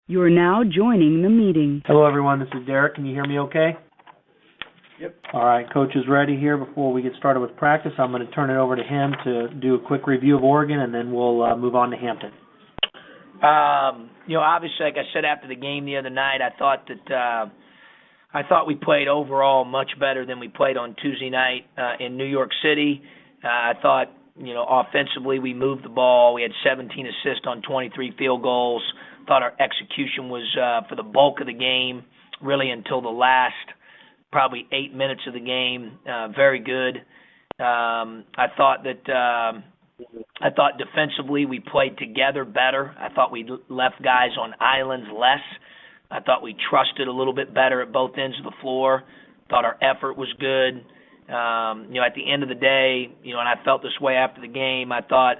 You're now joining the meeting. Hello, everyone. This is Derek. Can you hear me okay? Yep. All right. Coach is ready here. Before we get started with practice, I'm going to turn it over to him to do a quick review of Oregon, and then we'll move on to Hampton. Obviously, like I said after the game the other night, I thought we played overall much better than we played on Tuesday night in New York City. I thought, offensively we moved the ball. We had 17 assists on 23 field goals. Thought our execution was, for the bulk of the game, really until the last probably 8 minutes of the game, very good. I thought defensively we played together better. I thought we left guys on islands less. I thought we trusted a little bit better at both ends of the floor. Thought our effort was good. At the end of the day, and I felt this way after the game, I thought,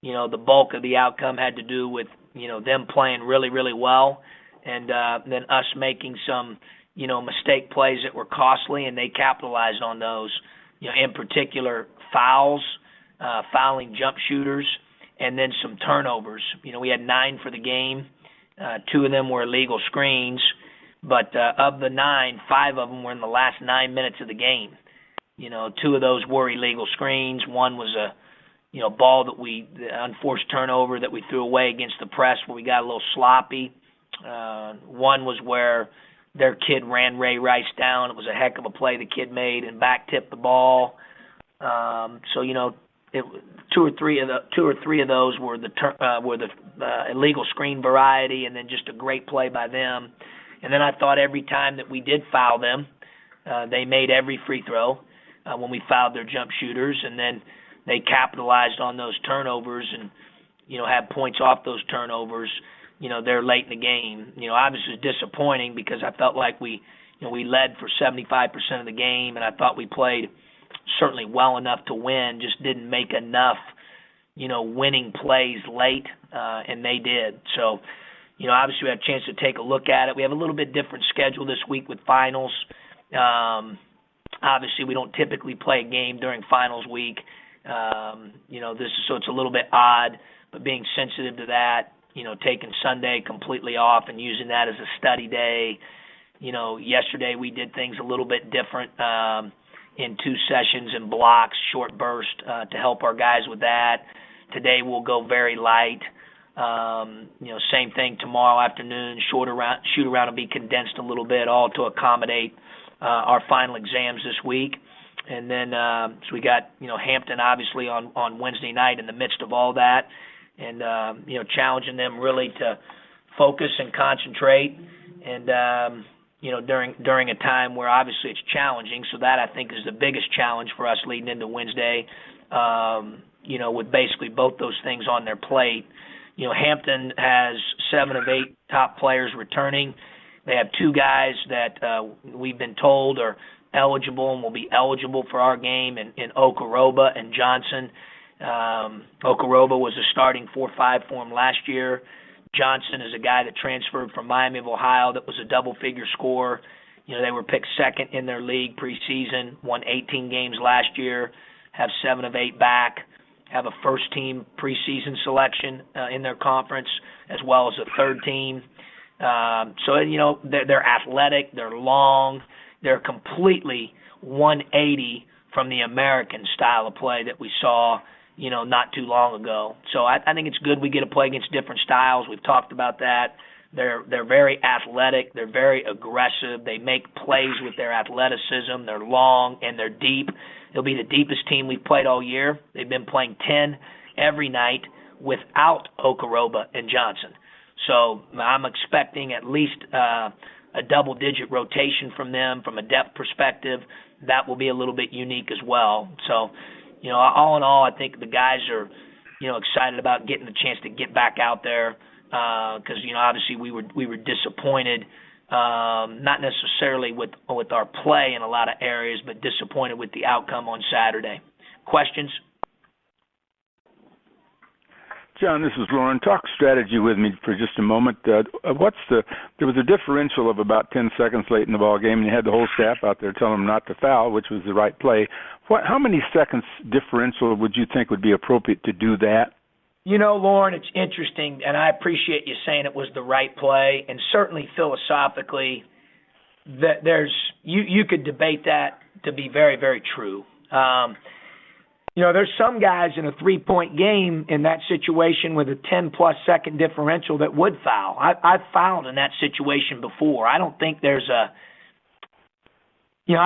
the bulk of the outcome had to do with, them playing really, really well, and then us making some, mistake plays that were costly, and they capitalized on those. In particular, fouling jump shooters, and then some turnovers. We had 9 for the game. 2 of them were illegal screens, but of the 9, 5 of them were in the last 9 minutes of the game. 2 of those were illegal screens. One was a ball that the unforced turnover that we threw away against the press where we got a little sloppy. One was where their kid ran Ray Rice down. It was a heck of a play the kid made and back tipped the ball. Two or three of those were the illegal screen variety, and then just a great play by them. And then I thought every time that we did foul them, they made every free throw when we fouled their jump shooters, and then they capitalized on those turnovers and had points off those turnovers. They're late in the game. Obviously it's disappointing because I felt like we led for 75% of the game, and I thought we played certainly well enough to win, just didn't make enough, winning plays late, and they did. So, obviously we had a chance to take a look at it. We have a little bit different schedule this week with finals. Obviously we don't typically play a game during finals week. So it's a little bit odd, but being sensitive to that, taking Sunday completely off and using that as a study day. Yesterday we did things a little bit different, in 2 sessions and blocks, short burst, to help our guys with that. Today we'll go very light. Same thing tomorrow afternoon. Shoot around will be condensed a little bit, all to accommodate our final exams this week. And then so we got Hampton obviously on Wednesday night in the midst of all that, and challenging them really to focus and concentrate, and during a time where obviously it's challenging. So that I think is the biggest challenge for us leading into Wednesday. With basically both those things on their plate. Hampton has 7 of 8 top players returning. They have 2 guys that we've been told are eligible and will be eligible for our game in Okoroba and Johnson. Okoroba was a starting 4-5 for him last year. Johnson is a guy that transferred from Miami of Ohio that was a double-figure scorer. They were picked second in their league preseason, won 18 games last year, have 7 of 8 back, have a first-team preseason selection in their conference, as well as a third team. They're athletic, they're long, they're completely 180 from the American style of play that we saw, not too long ago. So I think it's good we get to play against different styles. We've talked about that. They're very athletic. They're very aggressive. They make plays with their athleticism. They're long and they're deep. They'll be the deepest team we've played all year. They've been playing 10 every night without Okoroba and Johnson. So I'm expecting at least a double-digit rotation from them from a depth perspective. That will be a little bit unique as well. So, all in all, I think the guys are, excited about getting the chance to get back out there because, obviously we were disappointed, not necessarily with our play in a lot of areas, but disappointed with the outcome on Saturday. Questions? John, this is Lauren. Talk strategy with me for just a moment. There was a differential of about 10 seconds late in the ball game, and you had the whole staff out there telling them not to foul, which was the right play. How many seconds differential would you think would be appropriate to do that? Lauren, it's interesting, and I appreciate you saying it was the right play, and certainly philosophically, that you could debate that to be very, very true. There's some guys in a 3-point game in that situation with a 10-plus second differential that would foul. I've fouled in that situation before. I don't think there's I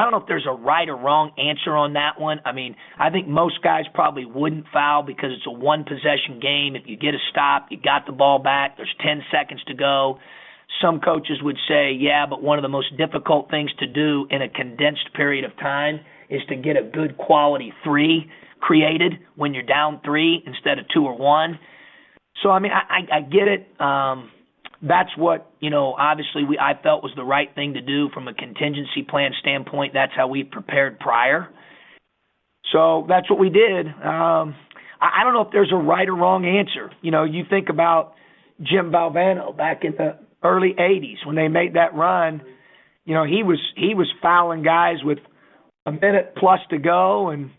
don't know if there's a right or wrong answer on that one. I mean, I think most guys probably wouldn't foul because it's a one-possession game. If you get a stop, you got the ball back, there's 10 seconds to go. Some coaches would say, yeah, but one of the most difficult things to do in a condensed period of time is to get a good quality 3 created when you're down 3 instead of 2 or 1. So, I mean, I get it. That's what, obviously I felt was the right thing to do from a contingency plan standpoint. That's how we prepared prior. So that's what we did. I don't know if there's a right or wrong answer. You think about Jim Valvano back in the early 80s when they made that run. He was fouling guys with a minute plus to go, and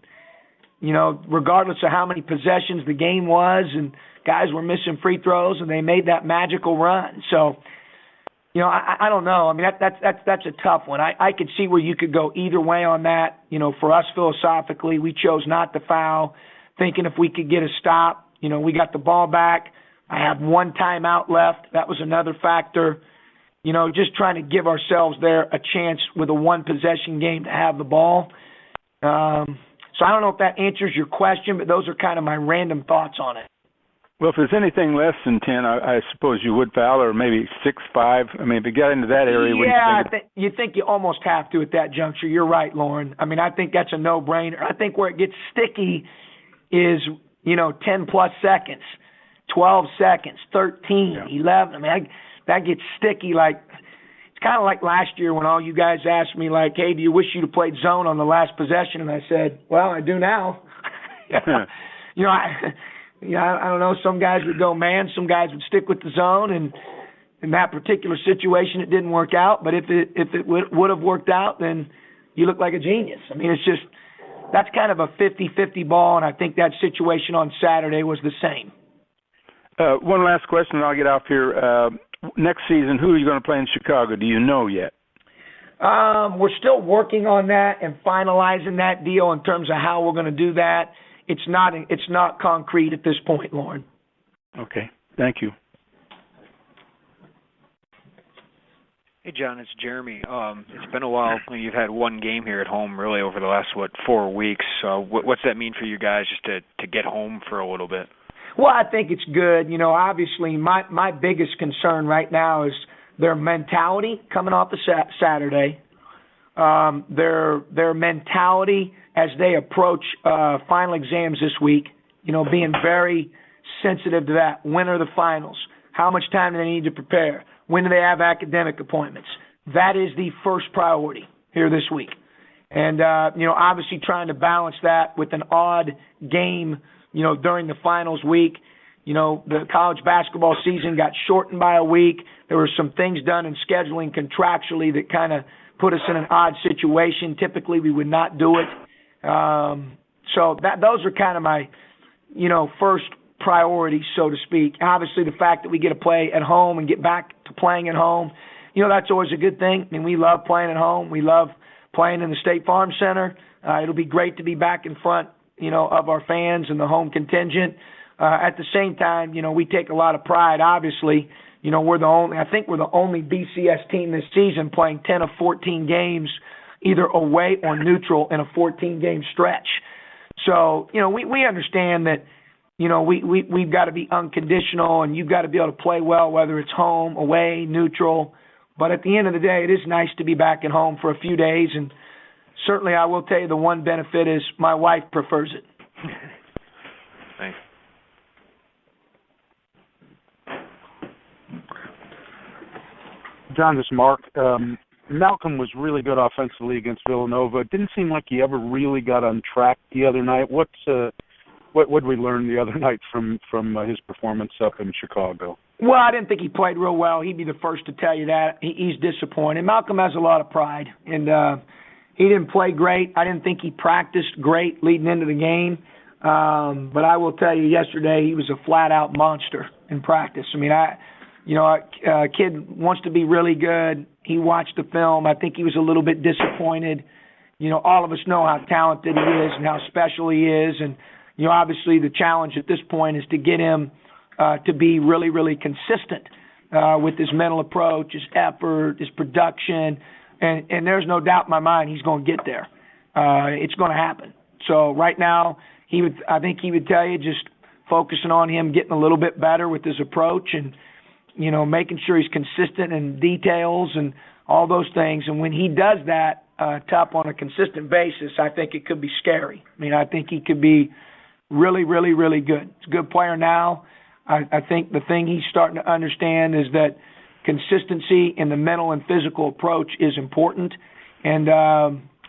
regardless of how many possessions the game was, and guys were missing free throws, and they made that magical run. So, I don't know. I mean, that's a tough one. I could see where you could go either way on that. For us philosophically, we chose not to foul, thinking if we could get a stop. We got the ball back. I have 1 timeout left. That was another factor. Just trying to give ourselves there a chance with a 1-possession game to have the ball. So I don't know if that answers your question, but those are kind of my random thoughts on it. Well, if there's anything less than 10, I suppose you would foul, or maybe 6-5. I mean, if you got into that area, you think you almost have to at that juncture. You're right, Lauren. I mean, I think that's a no-brainer. I think where it gets sticky is 10-plus seconds, 12 seconds, 13, 11. I mean, that gets sticky. Like, it's kind of like last year when all you guys asked me, like, hey, do you wish you'd have played zone on the last possession? And I said, well, I do now. I don't know. Some guys would go man. Some guys would stick with the zone. And in that particular situation, it didn't work out. But if it would have worked out, then you look like a genius. I mean, it's just that's kind of a 50-50 ball, and I think that situation on Saturday was the same. One last question, and I'll get off here. Next season, who are you going to play in Chicago? Do you know yet? We're still working on that and finalizing that deal in terms of how we're going to do that. It's not concrete at this point, Lauren. Okay. Thank you. Hey, John, it's Jeremy. It's been a while. You've had 1 game here at home, really, over the last, 4 weeks. What's that mean for you guys just to get home for a little bit? Well, I think it's good. Obviously, my biggest concern right now is their mentality coming off the Saturday. Their mentality as they approach final exams this week, being very sensitive to that. When are the finals? How much time do they need to prepare? When do they have academic appointments? That is the first priority here this week. And, obviously trying to balance that with an odd game, during the finals week. The college basketball season got shortened by a week. There were some things done in scheduling contractually that kind of put us in an odd situation. Typically, we would not do it. So those are kind of my, first priorities, so to speak. Obviously, the fact that we get to play at home and get back to playing at home, that's always a good thing. I mean, we love playing at home. We love playing in the State Farm Center. It'll be great to be back in front, of our fans and the home contingent. At the same time, we take a lot of pride, obviously. We're the only BCS team this season playing 10 of 14 games either away or neutral in a 14-game stretch. So, we understand that, we've got to be unconditional, and you've got to be able to play well, whether it's home, away, neutral. But at the end of the day, it is nice to be back at home for a few days, and certainly I will tell you the one benefit is my wife prefers it. Thanks. John, this is Mark. Malcolm was really good offensively against Villanova. It didn't seem like he ever really got on track the other night. What did we learn the other night from his performance up in Chicago? Well, I didn't think he played real well. He'd be the first to tell you that. He's disappointed. Malcolm has a lot of pride, and he didn't play great. I didn't think he practiced great leading into the game. But I will tell you, yesterday he was a flat-out monster in practice. I mean, a kid wants to be really good. He watched the film. I think he was a little bit disappointed. All of us know how talented he is and how special he is. And, obviously the challenge at this point is to get him to be really, really consistent with his mental approach, his effort, his production. And there's no doubt in my mind he's going to get there. It's going to happen. So right now, I think he would tell you just focusing on him getting a little bit better with his approach and, making sure he's consistent in details and all those things. And when he does that on a consistent basis, I think it could be scary. I mean, I think he could be really, really, really good. He's a good player now. I think the thing he's starting to understand is that consistency in the mental and physical approach is important. And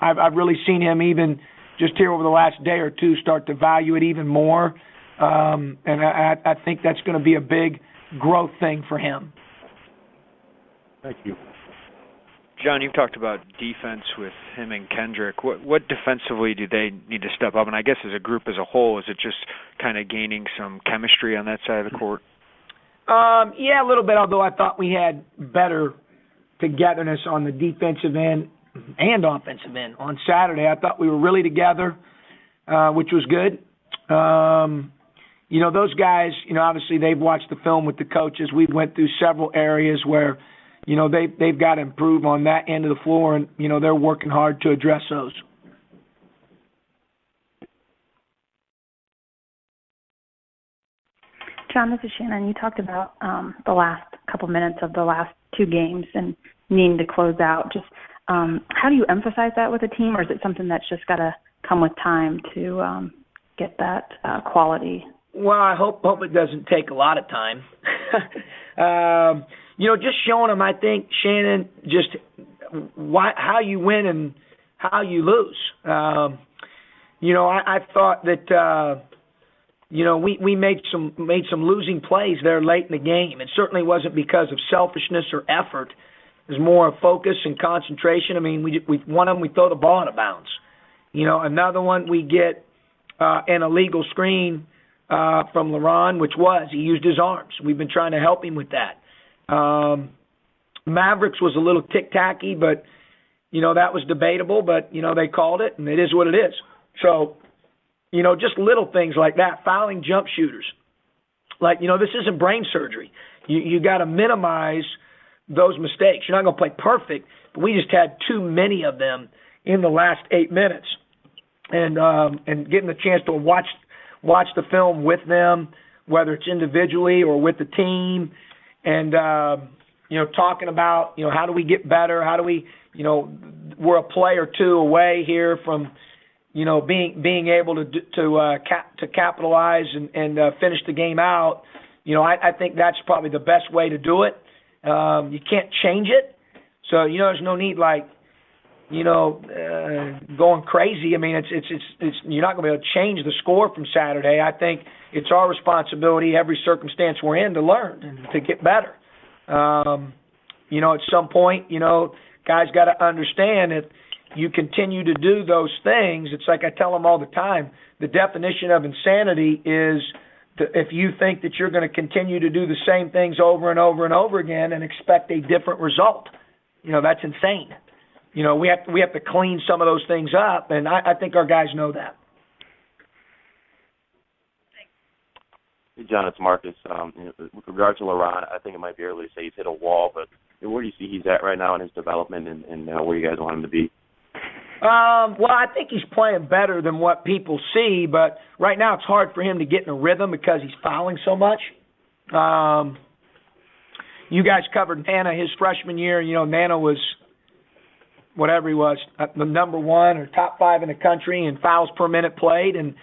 I've really seen him even just here over the last day or two start to value it even more. And I think that's going to be a big growth thing for him. Thank you. John, you've talked about defense with him and Kendrick. What defensively do they need to step up? And I guess as a group as a whole, is it just kind of gaining some chemistry on that side of the court? Yeah, a little bit, although I thought we had better togetherness on the defensive end and offensive end on Saturday. I thought we were really together, which was good. Those guys, obviously they've watched the film with the coaches. We went through several areas where, they've got to improve on that end of the floor, and, they're working hard to address those. John, this is Shannon. You talked about the last couple minutes of the last two games and needing to close out. Just how do you emphasize that with a team, or is it something that's just got to come with time to get that quality? Well, I hope it doesn't take a lot of time. Just showing them, I think, Shannon, just how you win and how you lose. I thought that we made some losing plays there late in the game. It certainly wasn't because of selfishness or effort. It was more of focus and concentration. I mean, one of them we throw the ball out of bounds. Another one we get an illegal screen from LeRon, he used his arms. We've been trying to help him with that. Mavericks was a little tic-tacky, but, that was debatable, but, they called it, and it is what it is. So, just little things like that, fouling jump shooters. Like, this isn't brain surgery. You got to minimize those mistakes. You're not going to play perfect, but we just had too many of them in the last 8 minutes. And getting the chance to watch the film with them, whether it's individually or with the team, and talking about how do we get better? How do we we're a play or two away here from being able to capitalize and finish the game out. I think that's probably the best way to do it. You can't change it, so there's no need going crazy. I mean, it's you're not going to be able to change the score from Saturday. I think it's our responsibility, every circumstance we're in, to learn and to get better. At some point, guys got to understand that you continue to do those things. It's like I tell them all the time, the definition of insanity is if you think that you're going to continue to do the same things over and over and over again and expect a different result. That's insane. We have to clean some of those things up, and I think our guys know that. Hey, John, it's Marcus. With regard to LeRon, I think it might be early to say he's hit a wall, but where do you see he's at right now in his development and where you guys want him to be? Well, I think he's playing better than what people see, but right now it's hard for him to get in a rhythm because he's fouling so much. You guys covered Nana his freshman year. Nana was whatever he was, the number one or top 5 in the country in fouls per minute played, and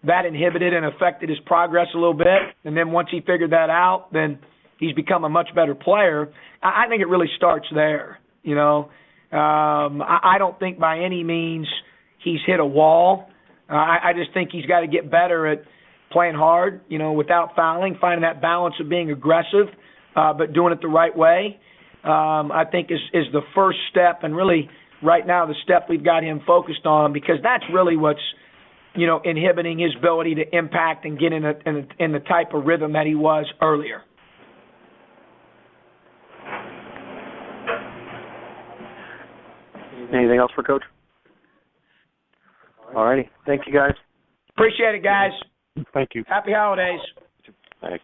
that inhibited and affected his progress a little bit. And then once he figured that out, then he's become a much better player. I think it really starts there, I don't think by any means he's hit a wall. I just think he's got to get better at playing hard, without fouling, finding that balance of being aggressive, but doing it the right way. I think is the first step, and really right now the step we've got him focused on, because that's really what's inhibiting his ability to impact and get in the type of rhythm that he was earlier. Anything else for Coach? All righty. Thank you, guys. Appreciate it, guys. Thank you. Happy holidays. Thanks.